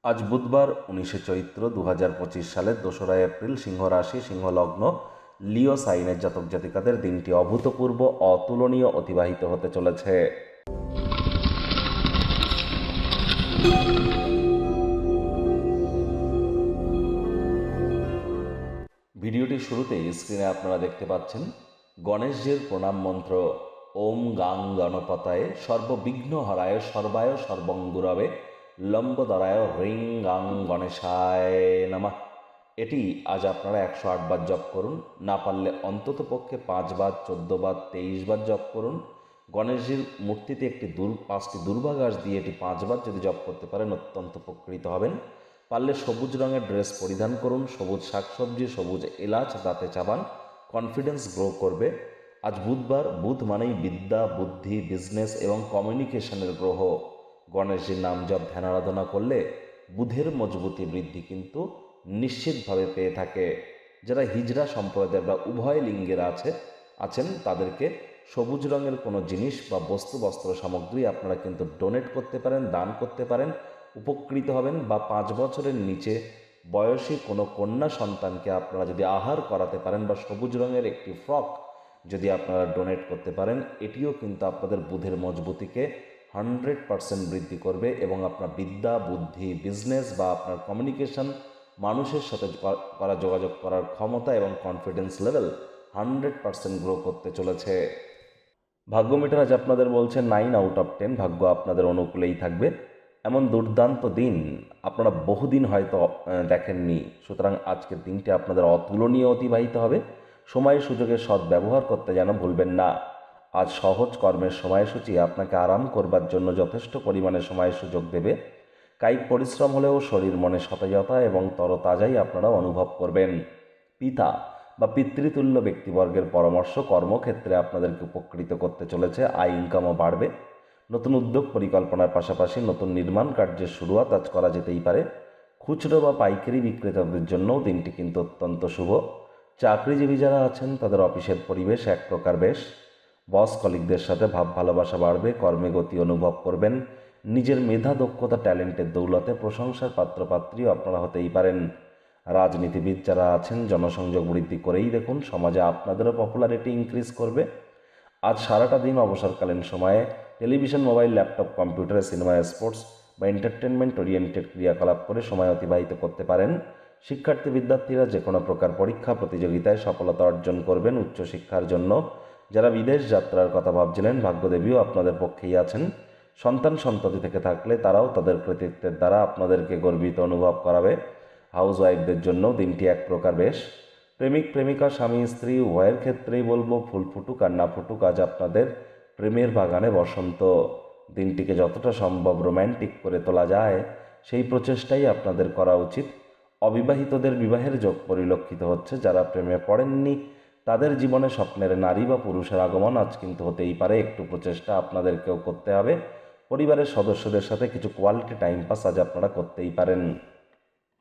আজ বুধবার 19শে চৈত্র 2025 সালের 2রা এপ্রিল, সিংহ রাশি, সিংহ লগ্ন, লিও সাইনের জাতক জাতিকাদের দিনটি অভূতপূর্ব অতুলনীয় অতিবাহিত হতে চলেছে। ভিডিওটির শুরুতেই স্ক্রিনে আপনারা দেখতে পাচ্ছেন গণেশজির প্রণাম মন্ত্র। ওম গাং গণপতায় সর্ববিঘ্ন হরায় সর্বায় সর্বঙ্গুরবে লম্বদরায় হ্রিং গাং গণেশায় নমঃ। এটি আজ আপনারা 108 বার জপ করুন। না পারলে অন্তত পক্ষে 5 বার, 14 বার, 23 বার জপ করুন। গণেশজির মূর্তিতে 5টি দুর্বা ঘাস দিয়ে এটি 5 বার যদি জপ করতে পারেন অত্যন্ত উপকৃত হবেন। পারলে সবুজ রঙের ড্রেস পরিধান করুন, সবুজ শাকসবজি, সবুজ এলাচ দাঁতে চাবান, কনফিডেন্স গ্রো করবে। আজ বুধবার, বুধ মানেই বিদ্যা, বুদ্ধি, বিজনেস এবং কমিউনিকেশনের গ্রহ। গণেশজির নাম জপ ধ্যান আরাধনা করলে বুধের মজবুতি বৃদ্ধি কিন্তু নিশ্চিতভাবে পেয়ে থাকে। যারা হিজড়া সম্প্রদায়ের বা উভয় লিঙ্গের আছেন তাদেরকে সবুজ রঙের কোনো জিনিস বা বস্ত্র সামগ্রী আপনারা কিন্তু ডোনেট করতে পারেন, দান করতে পারেন, উপকৃত হবেন। বা 5 বছরের নিচে বয়সী কোনো কন্যা সন্তানকে আপনারা যদি আহার করাতে পারেন বা সবুজ রঙের একটি ফ্রক যদি আপনারা ডোনেট করতে পারেন, এটিও কিন্তু আপনাদের বুধের মজবুতিকে 100% বৃদ্ধি করবে এবং আপনার বিদ্যা, বুদ্ধি, বিজনেস বা আপনার কমিউনিকেশন, মানুষের সাথে যোগাযোগ করার ক্ষমতা এবং কনফিডেন্স লেভেল 100% গ্রো করতে চলেছে। ভাগ্য মিটার আজ আপনাদের বলছে 9/10, ভাগ্য আপনাদের অনুকূলেই থাকবে। এমন দুর্দান্ত দিন আপনারা বহুদিন হয়তো দেখেননি। সুতরাং আজকের দিনটি আপনাদের অতুলনীয় অতিবাহিত হবে। সময় সুযোগের সদ্ব্যবহার করতে যেন ভুলবেন না। আজ সহজ কর্মের সময়সূচি আপনাকে আরাম করবার জন্য যথেষ্ট পরিমাণে সময় সুযোগ দেবে। কায়িক পরিশ্রম হলেও শরীর মনে সতেজতা এবং তরতাজাই আপনারা অনুভব করবেন। পিতা বা পিতৃতুল্য ব্যক্তিবর্গের পরামর্শ কর্মক্ষেত্রে আপনাদেরকে উপকৃত করতে চলেছে। আয় ইনকামও বাড়বে। নতুন উদ্যোগ পরিকল্পনার পাশাপাশি নতুন নির্মাণ কার্যের শুরুয়াত আজ করা যেতেই পারে। খুচরো বা পাইকারি বিক্রেতাদের জন্যও দিনটি কিন্তু অত্যন্ত শুভ। চাকরিজীবী যারা আছেন তাদের অফিসের পরিবেশ এক প্রকার বেশ। বস কলিগদের সাথে ভাব ভালোবাসা বাড়বে, কর্মে গতি অনুভব করবেন। নিজের মেধা, দক্ষতা, ট্যালেন্টের দৌলতে প্রশংসার পাত্রপাত্রীও আপনারা হতেই পারেন। রাজনীতিবিদ যারা আছেন জনসংযোগ বৃদ্ধি করেই দেখুন, সমাজে আপনাদেরও পপুলারিটি ইনক্রিজ করবে। আজ সারাটা দিন অবসরকালীন সময়ে টেলিভিশন, মোবাইল, ল্যাপটপ, কম্পিউটারে, সিনেমা, স্পোর্টস বা এন্টারটেনমেন্ট ওরিয়েন্টেড ক্রিয়াকলাপ করে সময় অতিবাহিত করতে পারেন। শিক্ষার্থী বিদ্যার্থীরা যে কোনো প্রকার পরীক্ষা প্রতিযোগিতায় সফলতা অর্জন করবেন। উচ্চশিক্ষার জন্য যারা বিদেশ যাত্রার কথা ভাবছিলেন, ভাগ্যদেবীও আপনাদের পক্ষেই আছেন। সন্ততি থেকে থাকলে তারাও তাদের কৃতিত্বের দ্বারা আপনাদেরকে গর্বিত অনুভব করাবে। হাউস ওয়াইফদের জন্য দিনটি এক প্রকার বেশ। প্রেমিক প্রেমিকা, স্বামী স্ত্রী উভয়ের ক্ষেত্রেই বলবো, ফুল ফুটুক আর না ফুটুক, আজ আপনাদের প্রেমের বাগানে বসন্ত। দিনটিকে যতটা সম্ভব রোম্যান্টিক করে তোলা যায় সেই প্রচেষ্টাই আপনাদের করা উচিত। অবিবাহিতদের বিবাহের যোগ পরিলক্ষিত হচ্ছে। যারা প্রেমে পড়েননি তাদের জীবনে স্বপ্নের নারী বা পুরুষের আগমন আজ কিন্তু হতেই পারে। একটু প্রচেষ্টা আপনাদেরকেও করতে হবে। পরিবারের সদস্যদের সাথে কিছু কোয়ালিটি টাইম পাস আজ আপনারা করতেই পারেন।